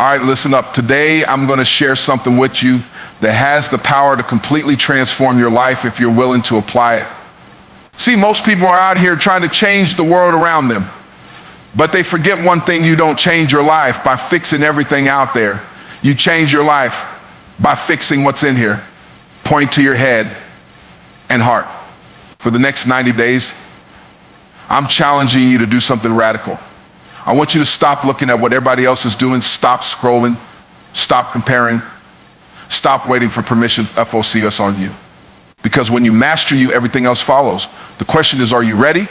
All right, listen up. Today, I'm going to share something with you that has the power to completely transform your life if you're willing to apply it. See, most people are out here trying to change the world around them, but they forget one thing: you don't change your life by fixing everything out there. You change your life by fixing what's in here. Point to your head and heart. For the next 90 days, I'm challenging you to do something radical. I want you to stop looking at what everybody else is doing. Stop scrolling. Stop comparing. Stop waiting for permission, FOCS, on you. Because when you master you, everything else follows. The question is, are you ready?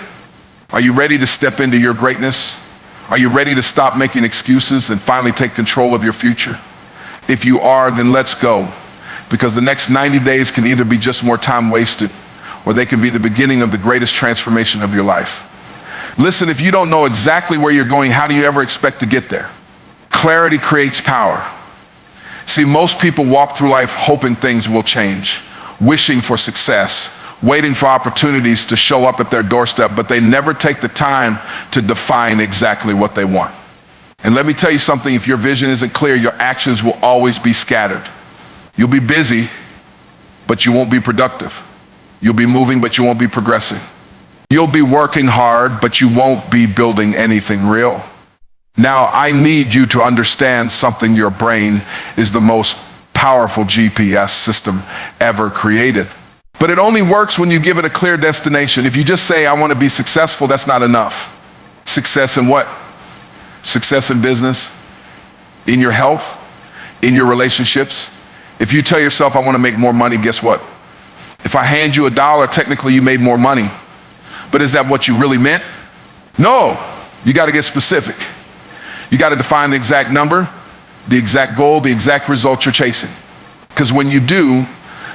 Are you ready to step into your greatness? Are you ready to stop making excuses and finally take control of your future? If you are, then let's go. Because the next 90 days can either be just more time wasted, or they can be the beginning of the greatest transformation of your life. Listen, if you don't know exactly where you're going, how do you ever expect to get there? Clarity creates power. See, most people walk through life hoping things will change, wishing for success, waiting for opportunities to show up at their doorstep, but they never take the time to define exactly what they want. And let me tell you something: if your vision isn't clear, your actions will always be scattered. You'll be busy, but you won't be productive. You'll be moving, but you won't be progressing. You'll be working hard, but you won't be building anything real. Now, I need you to understand something: your brain is the most powerful GPS system ever created. But it only works when you give it a clear destination. If you just say, I want to be successful, that's not enough. Success in what? Success in business, in your health, in your relationships. If you tell yourself, I want to make more money, guess what? If I hand you $1, technically you made more money. But is that what you really meant? No. You got to get specific. You got to define the exact number, the exact goal, the exact result you're chasing. Because when you do,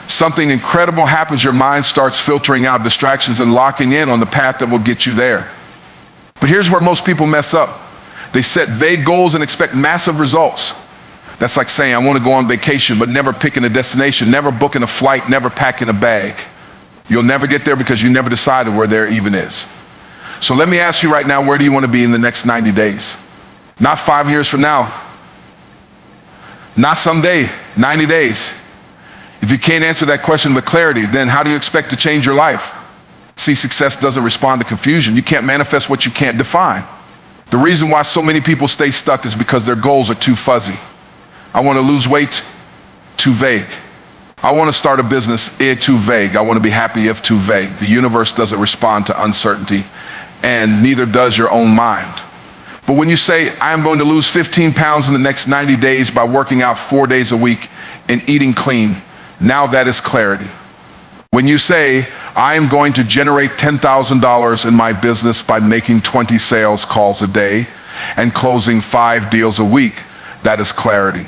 something incredible happens. Your mind starts filtering out distractions and locking in on the path that will get you there. But here's where most people mess up. They set vague goals and expect massive results. That's like saying, I want to go on vacation, but never picking a destination, never booking a flight, never packing a bag. You'll never get there because you never decided where there even is. So let me ask you right now, where do you want to be in the next 90 days? Not 5 years from now. Not someday, 90 days. If you can't answer that question with clarity, then how do you expect to change your life? See, success doesn't respond to confusion. You can't manifest what you can't define. The reason why so many people stay stuck is because their goals are too fuzzy. I want to lose weight, too vague. I want to start a business, too vague. I want to be happy, if too vague. The universe doesn't respond to uncertainty, and neither does your own mind. But when you say, I am going to lose 15 pounds in the next 90 days by working out 4 days a week and eating clean, now that is clarity. When you say, I am going to generate $10,000 in my business by making 20 sales calls a day and closing 5 deals a week, that is clarity.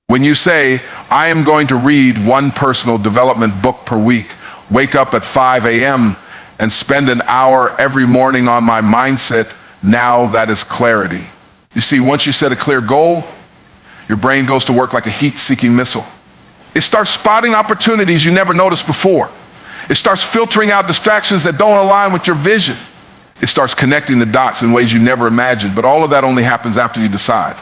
When you say, I am going to read 1 personal development book per week, wake up at 5 a.m. and spend an hour every morning on my mindset, now that is clarity. You see, once you set a clear goal, your brain goes to work like a heat-seeking missile. It starts spotting opportunities you never noticed before. It starts filtering out distractions that don't align with your vision. It starts connecting the dots in ways you never imagined, but all of that only happens after you decide.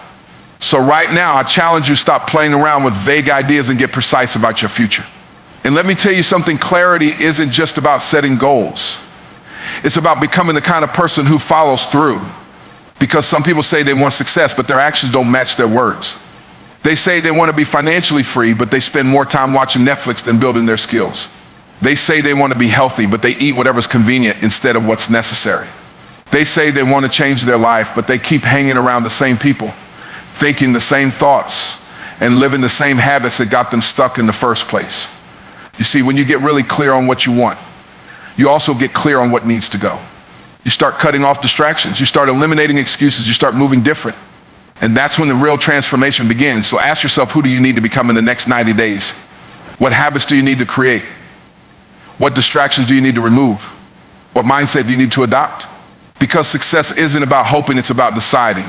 So right now, I challenge you, stop playing around with vague ideas and get precise about your future. And let me tell you something: clarity isn't just about setting goals. It's about becoming the kind of person who follows through. Because some people say they want success, but their actions don't match their words. They say they want to be financially free, but they spend more time watching Netflix than building their skills. They say they want to be healthy, but they eat whatever's convenient instead of what's necessary. They say they want to change their life, but they keep hanging around the same people, thinking the same thoughts, and living the same habits that got them stuck in the first place. You see, when you get really clear on what you want, you also get clear on what needs to go. You start cutting off distractions. You start eliminating excuses. You start moving different. And that's when the real transformation begins. So ask yourself, who do you need to become in the next 90 days? What habits do you need to create? What distractions do you need to remove? What mindset do you need to adopt? Because success isn't about hoping, it's about deciding.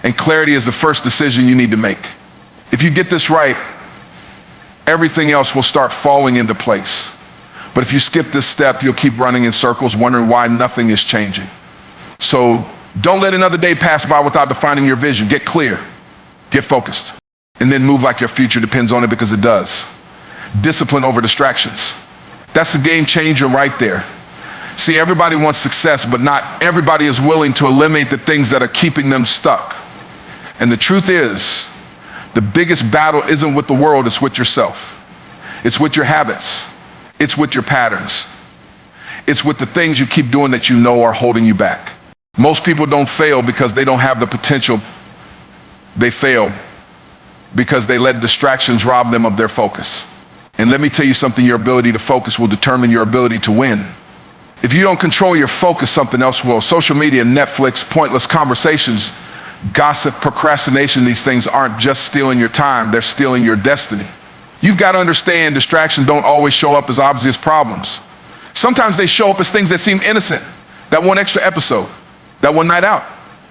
And clarity is the first decision you need to make. If you get this right, everything else will start falling into place. But if you skip this step, you'll keep running in circles, wondering why nothing is changing. So don't let another day pass by without defining your vision. Get clear. Get focused. And then move like your future depends on it, because it does. Discipline over distractions. That's a game changer right there. See, everybody wants success, but not everybody is willing to eliminate the things that are keeping them stuck. And the truth is, the biggest battle isn't with the world, it's with yourself. It's with your habits. It's with your patterns. It's with the things you keep doing that you know are holding you back. Most people don't fail because they don't have the potential. They fail because they let distractions rob them of their focus. And let me tell you something, your ability to focus will determine your ability to win. If you don't control your focus, something else will. Social media, Netflix, pointless conversations, gossip, procrastination, these things aren't just stealing your time, they're stealing your destiny. You've got to understand distractions don't always show up as obvious problems. Sometimes they show up as things that seem innocent. That one extra episode, that one night out,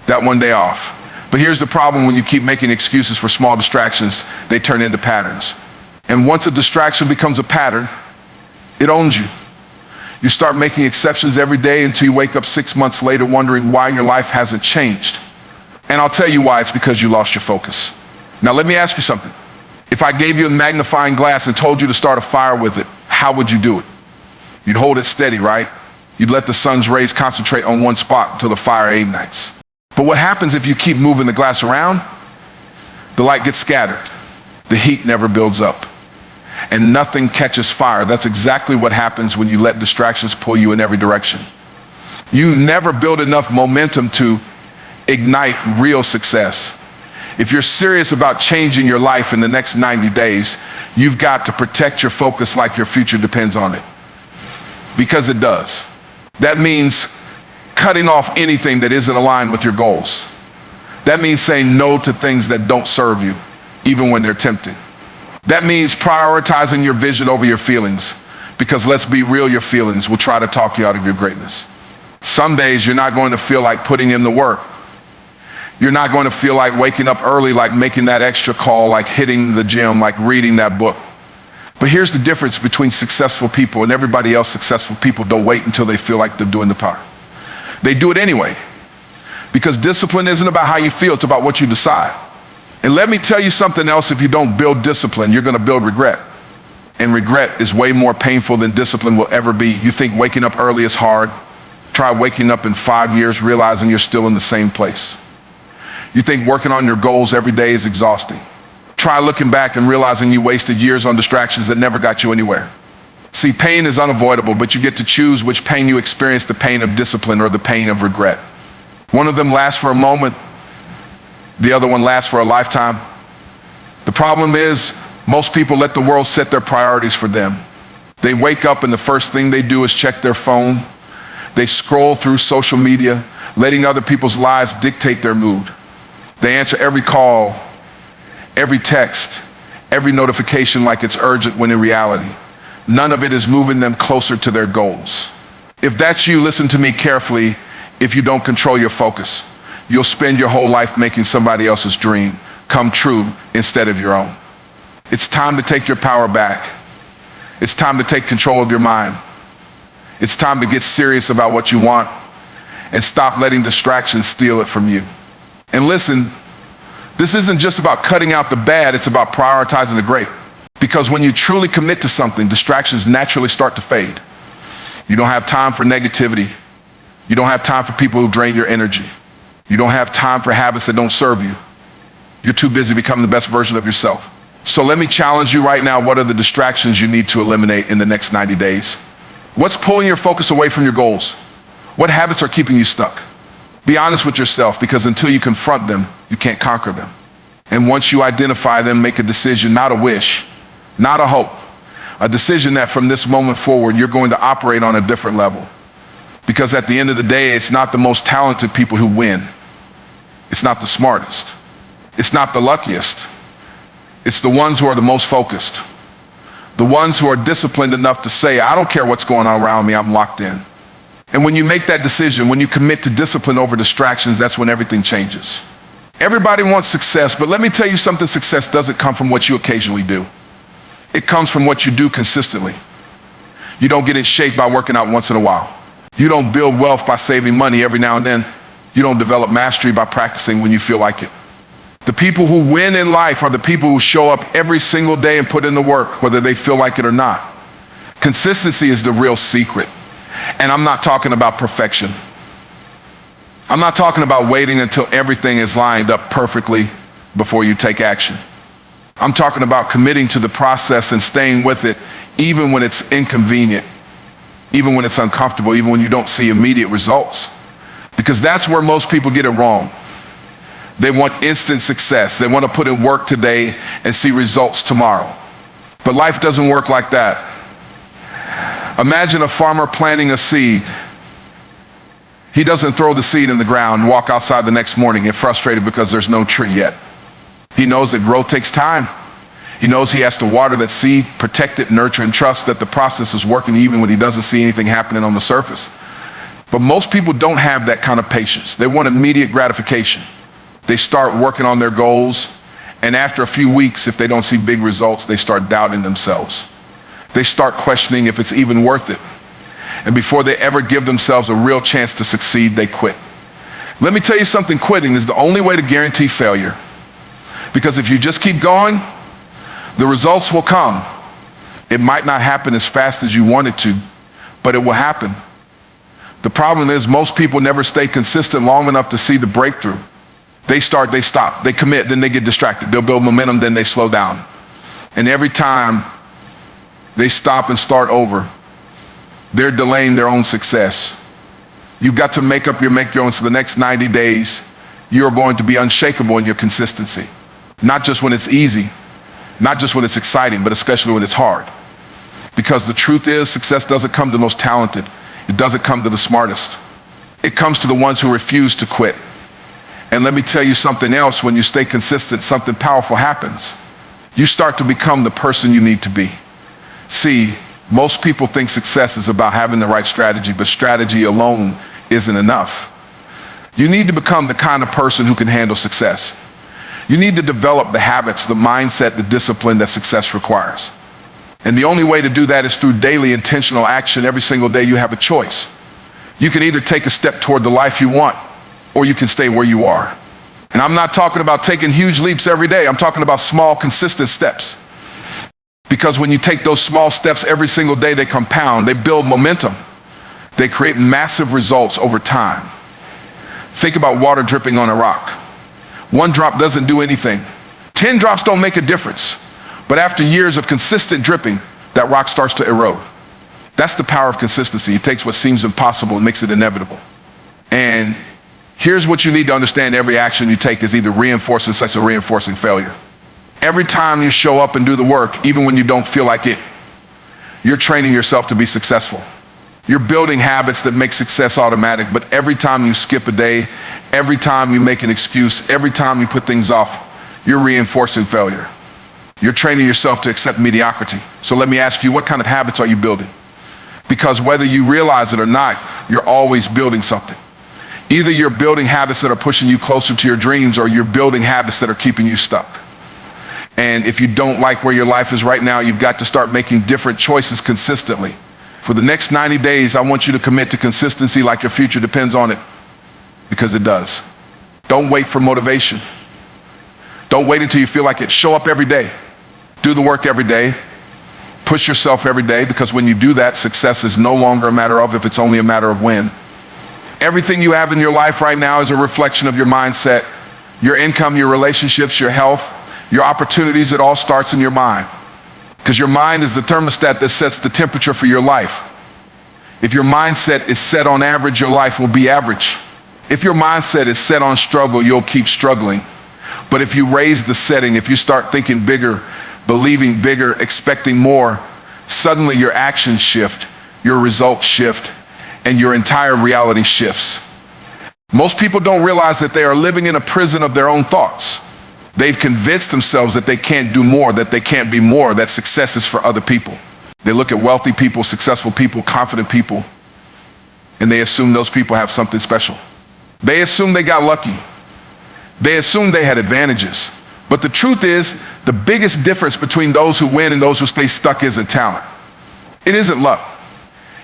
that one day off. But here's the problem: when you keep making excuses for small distractions, they turn into patterns. And once a distraction becomes a pattern, it owns you. You start making exceptions every day until you wake up 6 months later wondering why your life hasn't changed. And I'll tell you why. It's because you lost your focus. Now let me ask you something. If I gave you a magnifying glass and told you to start a fire with it, how would you do it? You'd hold it steady, right? You'd let the sun's rays concentrate on one spot until the fire ignites. But what happens if you keep moving the glass around? The light gets scattered. The heat never builds up. And nothing catches fire. That's exactly what happens when you let distractions pull you in every direction. You never build enough momentum to ignite real success. If you're serious about changing your life in the next 90 days, you've got to protect your focus like your future depends on it. Because it does. That means cutting off anything that isn't aligned with your goals. That means saying no to things that don't serve you, even when they're tempting. That means prioritizing your vision over your feelings, because let's be real, your feelings will try to talk you out of your greatness. Some days you're not going to feel like putting in the work. You're not going to feel like waking up early, like making that extra call, like hitting the gym, like reading that book. But here's the difference between successful people and everybody else. Successful people don't wait until they feel like they're doing the power. They do it anyway. Because discipline isn't about how you feel, it's about what you decide. And let me tell you something else: if you don't build discipline, you're going to build regret. And regret is way more painful than discipline will ever be. You think waking up early is hard? Try waking up in 5 years realizing you're still in the same place. You think working on your goals every day is exhausting. Try looking back and realizing you wasted years on distractions that never got you anywhere. See, pain is unavoidable, but you get to choose which pain you experience: the pain of discipline or the pain of regret. One of them lasts for a moment, the other one lasts for a lifetime. The problem is, most people let the world set their priorities for them. They wake up and the first thing they do is check their phone. They scroll through social media, letting other people's lives dictate their mood. They answer every call, every text, every notification like it's urgent, when in reality, none of it is moving them closer to their goals. If that's you, listen to me carefully. If you don't control your focus, you'll spend your whole life making somebody else's dream come true instead of your own. It's time to take your power back. It's time to take control of your mind. It's time to get serious about what you want and stop letting distractions steal it from you. And listen, this isn't just about cutting out the bad, it's about prioritizing the great. Because when you truly commit to something, distractions naturally start to fade. You don't have time for negativity. You don't have time for people who drain your energy. You don't have time for habits that don't serve you. You're too busy becoming the best version of yourself. So let me challenge you right now. What are the distractions you need to eliminate in the next 90 days? What's pulling your focus away from your goals? What habits are keeping you stuck? Be honest with yourself, because until you confront them, you can't conquer them. And once you identify them, make a decision, not a wish, not a hope, a decision that from this moment forward, you're going to operate on a different level. Because at the end of the day, it's not the most talented people who win. It's not the smartest. It's not the luckiest. It's the ones who are the most focused. The ones who are disciplined enough to say, I don't care what's going on around me, I'm locked in. And when you make that decision, when you commit to discipline over distractions, that's when everything changes. Everybody wants success, but let me tell you something: success doesn't come from what you occasionally do. It comes from what you do consistently. You don't get in shape by working out once in a while. You don't build wealth by saving money every now and then. You don't develop mastery by practicing when you feel like it. The people who win in life are the people who show up every single day and put in the work, whether they feel like it or not. Consistency is the real secret. And I'm not talking about perfection. I'm not talking about waiting until everything is lined up perfectly before you take action. I'm talking about committing to the process and staying with it even when it's inconvenient, even when it's uncomfortable, even when you don't see immediate results. Because that's where most people get it wrong. They want instant success. They want to put in work today and see results tomorrow. But life doesn't work like that. Imagine a farmer planting a seed. He doesn't throw the seed in the ground and walk outside the next morning and get frustrated because there's no tree yet. He knows that growth takes time. He knows he has to water that seed, protect it, nurture, and trust that the process is working even when he doesn't see anything happening on the surface. But most people don't have that kind of patience. They want immediate gratification. They start working on their goals, and after a few weeks, if they don't see big results, they start doubting themselves. They start questioning if it's even worth it. And before they ever give themselves a real chance to succeed, they quit. Let me tell you something, quitting is the only way to guarantee failure. Because if you just keep going, the results will come. It might not happen as fast as you want it to, but it will happen. The problem is most people never stay consistent long enough to see the breakthrough. They start, they stop, they commit, then they get distracted. They'll build momentum, then they slow down. And every time they stop and start over, they're delaying their own success. You've got to make your own. So the next 90 days, you're going to be unshakable in your consistency. Not just when it's easy, not just when it's exciting, but especially when it's hard. Because the truth is, success doesn't come to the most talented. It doesn't come to the smartest. It comes to the ones who refuse to quit. And let me tell you something else, when you stay consistent, something powerful happens. You start to become the person you need to be. See, most people think success is about having the right strategy, but strategy alone isn't enough. You need to become the kind of person who can handle success. You need to develop the habits, the mindset, the discipline that success requires. And the only way to do that is through daily intentional action. Every single day you have a choice. You can either take a step toward the life you want, or you can stay where you are. And I'm not talking about taking huge leaps every day. I'm talking about small, consistent steps. Because when you take those small steps every single day, they compound, they build momentum. They create massive results over time. Think about water dripping on a rock. One drop doesn't do anything. 10 drops don't make a difference. But after years of consistent dripping, that rock starts to erode. That's the power of consistency. It takes what seems impossible and makes it inevitable. And here's what you need to understand. Every action you take is either reinforcing success or reinforcing failure. Every time you show up and do the work, even when you don't feel like it, you're training yourself to be successful. You're building habits that make success automatic, but every time you skip a day, every time you make an excuse, every time you put things off, you're reinforcing failure. You're training yourself to accept mediocrity. So let me ask you, what kind of habits are you building? Because whether you realize it or not, you're always building something. Either you're building habits that are pushing you closer to your dreams, or you're building habits that are keeping you stuck. And if you don't like where your life is right now, you've got to start making different choices consistently. For the next 90 days, I want you to commit to consistency like your future depends on it, because it does. Don't wait for motivation. Don't wait until you feel like it. Show up every day. Do the work every day. Push yourself every day, because when you do that, success is no longer a matter of if, it's only a matter of when. Everything you have in your life right now is a reflection of your mindset, your income, your relationships, your health, your opportunities. It all starts in your mind. Because your mind is the thermostat that sets the temperature for your life. If your mindset is set on average, your life will be average. If your mindset is set on struggle, you'll keep struggling. But if you raise the setting, if you start thinking bigger, believing bigger, expecting more, suddenly your actions shift, your results shift, and your entire reality shifts. Most people don't realize that they are living in a prison of their own thoughts. They've convinced themselves that they can't do more, that they can't be more, that success is for other people. They look at wealthy people, successful people, confident people, and they assume those people have something special. They assume they got lucky. They assume they had advantages. But the truth is, the biggest difference between those who win and those who stay stuck isn't talent. It isn't luck.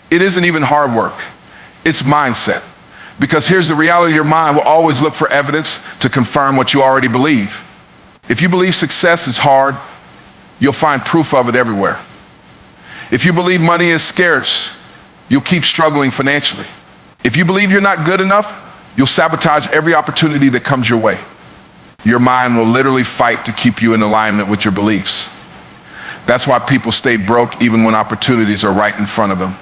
It isn't even hard work. It's mindset. Because here's the reality, your mind will always look for evidence to confirm what you already believe. If you believe success is hard, you'll find proof of it everywhere. If you believe money is scarce, you'll keep struggling financially. If you believe you're not good enough, you'll sabotage every opportunity that comes your way. Your mind will literally fight to keep you in alignment with your beliefs. That's why people stay broke even when opportunities are right in front of them.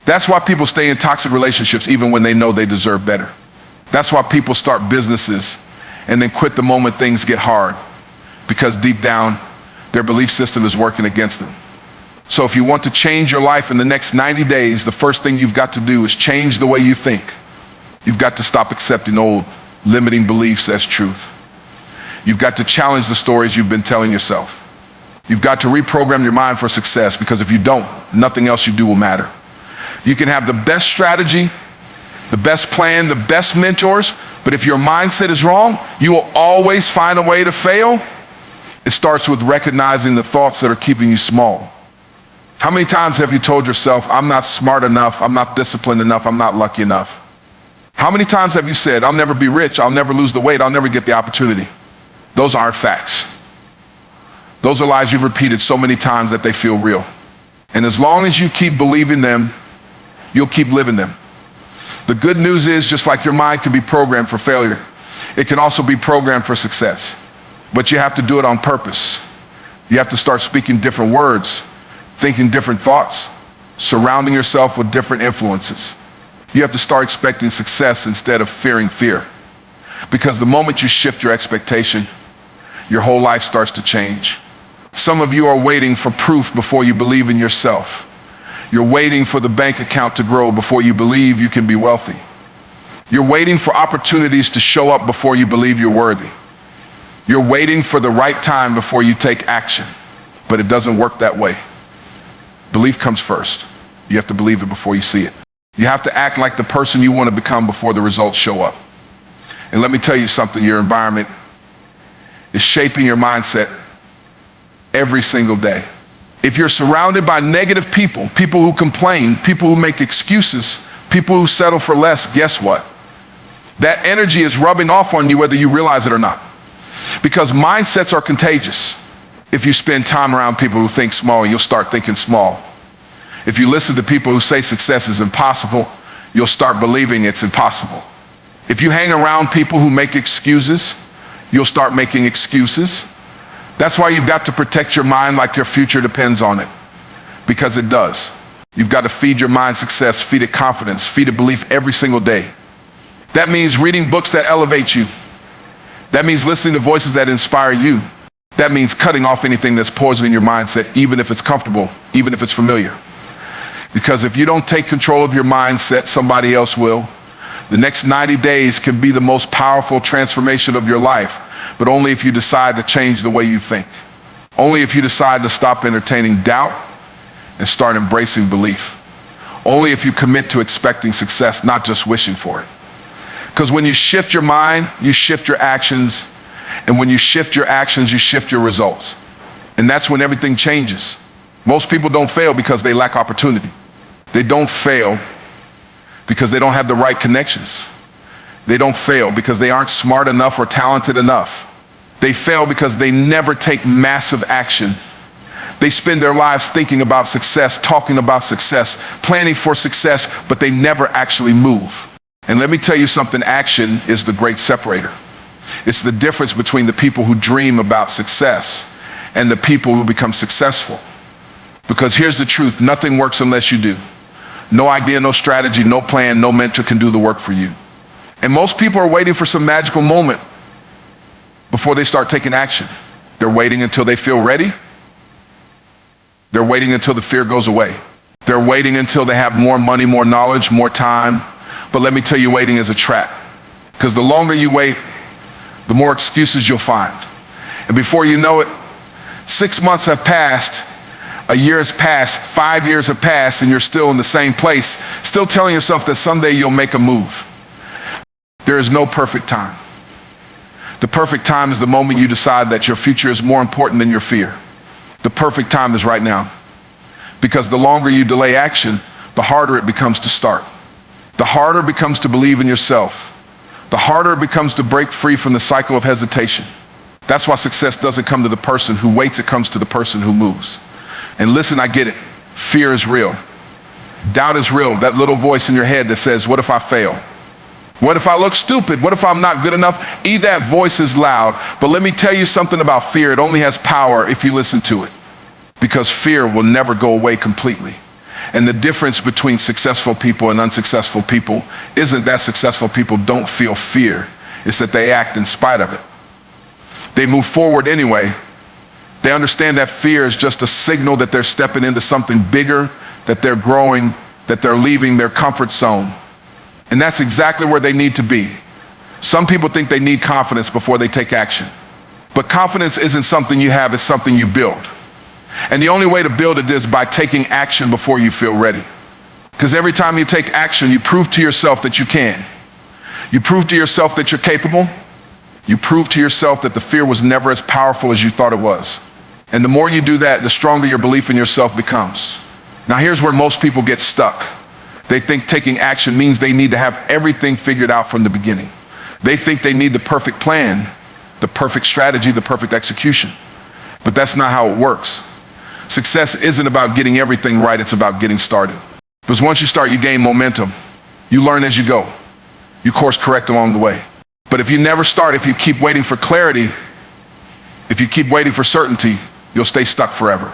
That's why people stay in toxic relationships even when they know they deserve better. That's why people start businesses and then quit the moment things get hard, because deep down, their belief system is working against them. So if you want to change your life in the next 90 days, the first thing you've got to do is change the way you think. You've got to stop accepting old, limiting beliefs as truth. You've got to challenge the stories you've been telling yourself. You've got to reprogram your mind for success, because if you don't, nothing else you do will matter. You can have the best strategy, the best plan, the best mentors, but if your mindset is wrong, you will always find a way to fail. It starts with recognizing the thoughts that are keeping you small. How many times have you told yourself, I'm not smart enough, I'm not disciplined enough, I'm not lucky enough? How many times have you said, I'll never be rich, I'll never lose the weight, I'll never get the opportunity? Those aren't facts. Those are lies you've repeated so many times that they feel real. And as long as you keep believing them, you'll keep living them. The good news is, just like your mind can be programmed for failure, it can also be programmed for success. But you have to do it on purpose. You have to start speaking different words, thinking different thoughts, surrounding yourself with different influences. You have to start expecting success instead of fearing fear. Because the moment you shift your expectation, your whole life starts to change. Some of you are waiting for proof before you believe in yourself. You're waiting for the bank account to grow before you believe you can be wealthy. You're waiting for opportunities to show up before you believe you're worthy. You're waiting for the right time before you take action. But it doesn't work that way. Belief comes first. You have to believe it before you see it. You have to act like the person you want to become before the results show up. And let me tell you something, your environment is shaping your mindset every single day. If you're surrounded by negative people, people who complain, people who make excuses, people who settle for less, guess what? That energy is rubbing off on you whether you realize it or not. Because mindsets are contagious. If you spend time around people who think small, you'll start thinking small. If you listen to people who say success is impossible, you'll start believing it's impossible. If you hang around people who make excuses, you'll start making excuses. That's why you've got to protect your mind like your future depends on it. Because it does. You've got to feed your mind success, feed it confidence, feed it belief every single day. That means reading books that elevate you. That means listening to voices that inspire you. That means cutting off anything that's poisoning your mindset, even if it's comfortable, even if it's familiar. Because if you don't take control of your mindset, somebody else will. The next 90 days can be the most powerful transformation of your life, but only if you decide to change the way you think. Only if you decide to stop entertaining doubt and start embracing belief. Only if you commit to expecting success, not just wishing for it. Because when you shift your mind, you shift your actions. And when you shift your actions, you shift your results. And that's when everything changes. Most people don't fail because they lack opportunity. They don't fail because they don't have the right connections. They don't fail because they aren't smart enough or talented enough. They fail because they never take massive action. They spend their lives thinking about success, talking about success, planning for success, but they never actually move. And let me tell you something, action is the great separator. It's the difference between the people who dream about success and the people who become successful. Because here's the truth, nothing works unless you do. No idea, no strategy, no plan, no mentor can do the work for you. And most people are waiting for some magical moment before they start taking action. They're waiting until they feel ready. They're waiting until the fear goes away. They're waiting until they have more money, more knowledge, more time. But let me tell you, waiting is a trap. Because the longer you wait, the more excuses you'll find. And before you know it, 6 months have passed, a year has passed, 5 years have passed, and you're still in the same place, still telling yourself that someday you'll make a move. There is no perfect time. The perfect time is the moment you decide that your future is more important than your fear. The perfect time is right now. Because the longer you delay action, the harder it becomes to start. The harder it becomes to believe in yourself. The harder it becomes to break free from the cycle of hesitation. That's why success doesn't come to the person who waits, it comes to the person who moves. And listen, I get it. Fear is real. Doubt is real. That little voice in your head that says, what if I fail? What if I look stupid? What if I'm not good enough? That voice is loud. But let me tell you something about fear. It only has power if you listen to it. Because fear will never go away completely. And the difference between successful people and unsuccessful people isn't that successful people don't feel fear. It's that they act in spite of it. They move forward anyway. They understand that fear is just a signal that they're stepping into something bigger, that they're growing, that they're leaving their comfort zone. And that's exactly where they need to be. Some people think they need confidence before they take action. But confidence isn't something you have, it's something you build. And the only way to build it is by taking action before you feel ready. Because every time you take action, you prove to yourself that you can. You prove to yourself that you're capable. You prove to yourself that the fear was never as powerful as you thought it was. And the more you do that, the stronger your belief in yourself becomes. Now here's where most people get stuck. They think taking action means they need to have everything figured out from the beginning. They think they need the perfect plan, the perfect strategy, the perfect execution. But that's not how it works. Success isn't about getting everything right, it's about getting started. Because once you start, you gain momentum. You learn as you go. You course correct along the way. But if you never start, if you keep waiting for clarity, if you keep waiting for certainty, you'll stay stuck forever.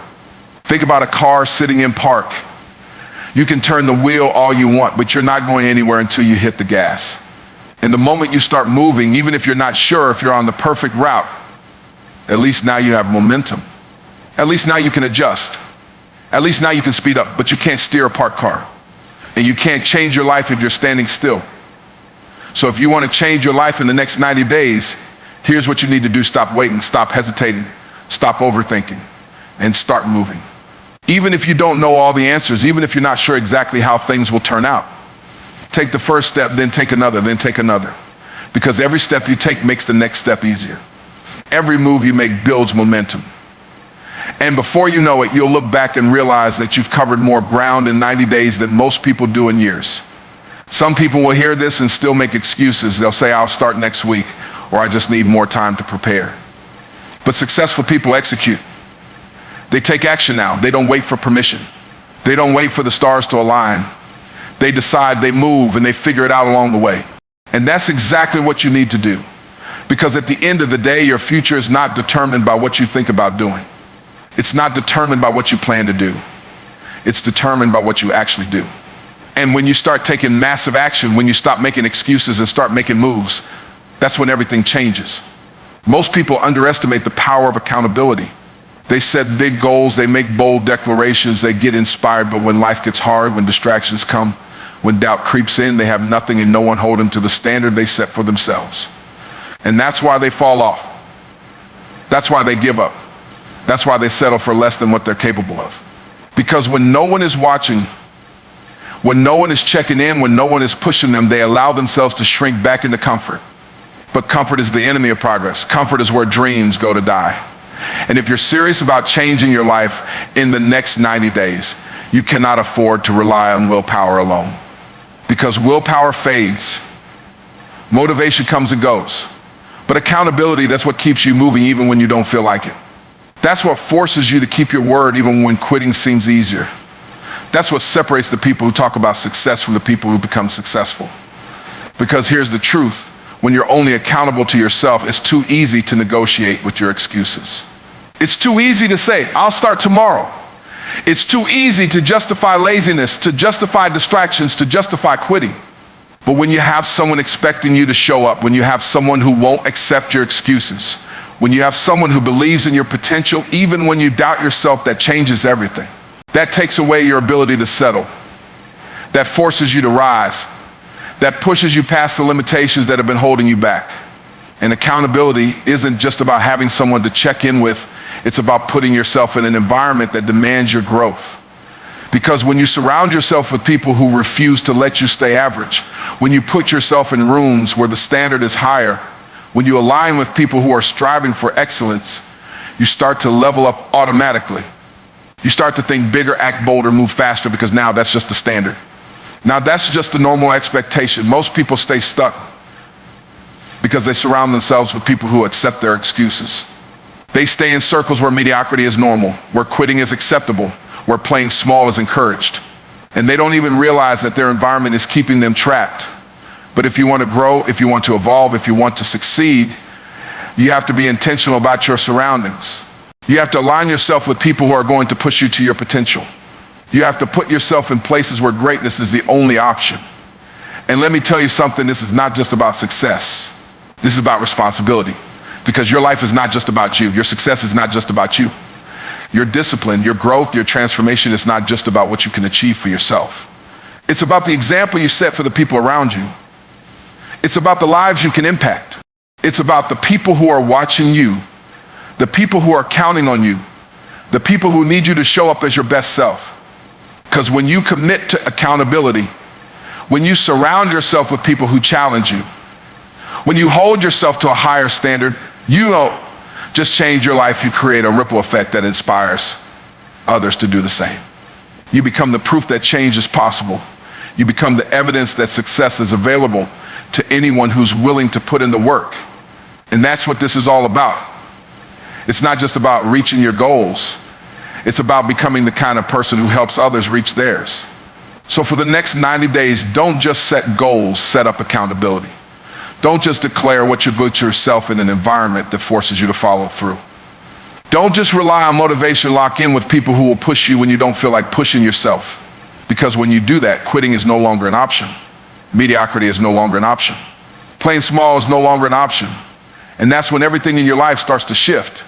Think about a car sitting in park. You can turn the wheel all you want, but you're not going anywhere until you hit the gas. And the moment you start moving, even if you're not sure if you're on the perfect route, at least now you have momentum. At least now you can adjust. At least now you can speed up, but you can't steer a parked car. And you can't change your life if you're standing still. So if you want to change your life in the next 90 days, here's what you need to do. Stop waiting, stop hesitating, stop overthinking, and start moving. Even if you don't know all the answers, even if you're not sure exactly how things will turn out, take the first step, then take another, then take another. Because every step you take makes the next step easier. Every move you make builds momentum. And before you know it, you'll look back and realize that you've covered more ground in 90 days than most people do in years. Some people will hear this and still make excuses. They'll say, I'll start next week, or I just need more time to prepare. But successful people execute. They take action now. They don't wait for permission. They don't wait for the stars to align. They decide, they move, and they figure it out along the way. And that's exactly what you need to do. Because at the end of the day, your future is not determined by what you think about doing. It's not determined by what you plan to do. It's determined by what you actually do. And when you start taking massive action, when you stop making excuses and start making moves, that's when everything changes. Most people underestimate the power of accountability. They set big goals, they make bold declarations, they get inspired, but when life gets hard, when distractions come, when doubt creeps in, they have nothing and no one hold them to the standard they set for themselves. And that's why they fall off. That's why they give up. That's why they settle for less than what they're capable of. Because when no one is watching, when no one is checking in, when no one is pushing them, they allow themselves to shrink back into comfort. But comfort is the enemy of progress. Comfort is where dreams go to die. And if you're serious about changing your life in the next 90 days, you cannot afford to rely on willpower alone. Because willpower fades. Motivation comes and goes. But accountability, that's what keeps you moving even when you don't feel like it. That's what forces you to keep your word even when quitting seems easier. That's what separates the people who talk about success from the people who become successful. Because here's the truth. When you're only accountable to yourself, it's too easy to negotiate with your excuses. It's too easy to say, I'll start tomorrow. It's too easy to justify laziness, to justify distractions, to justify quitting. But when you have someone expecting you to show up, when you have someone who won't accept your excuses, when you have someone who believes in your potential, even when you doubt yourself, that changes everything. That takes away your ability to settle. That forces you to rise. That pushes you past the limitations that have been holding you back. And accountability isn't just about having someone to check in with. It's about putting yourself in an environment that demands your growth. Because when you surround yourself with people who refuse to let you stay average, when you put yourself in rooms where the standard is higher, when you align with people who are striving for excellence, you start to level up automatically. You start to think bigger, act bolder, move faster, because now that's just the standard. Now that's just the normal expectation. Most people stay stuck because they surround themselves with people who accept their excuses. They stay in circles where mediocrity is normal, where quitting is acceptable, where playing small is encouraged. And they don't even realize that their environment is keeping them trapped. But if you want to grow, if you want to evolve, if you want to succeed, you have to be intentional about your surroundings. You have to align yourself with people who are going to push you to your potential. You have to put yourself in places where greatness is the only option. And let me tell you something, this is not just about success. This is about responsibility. Because your life is not just about you. Your success is not just about you. Your discipline, your growth, your transformation is not just about what you can achieve for yourself. It's about the example you set for the people around you. It's about the lives you can impact. It's about the people who are watching you, the people who are counting on you, the people who need you to show up as your best self. Because when you commit to accountability, when you surround yourself with people who challenge you, when you hold yourself to a higher standard, you don't just change your life, you create a ripple effect that inspires others to do the same. You become the proof that change is possible. You become the evidence that success is available to anyone who's willing to put in the work. And that's what this is all about. It's not just about reaching your goals. It's about becoming the kind of person who helps others reach theirs. So for the next 90 days, don't just set goals, set up accountability. Don't just declare what you're good to yourself in an environment that forces you to follow through. Don't just rely on motivation, lock in with people who will push you when you don't feel like pushing yourself. Because when you do that, quitting is no longer an option. Mediocrity is no longer an option. Playing small is no longer an option. And that's when everything in your life starts to shift.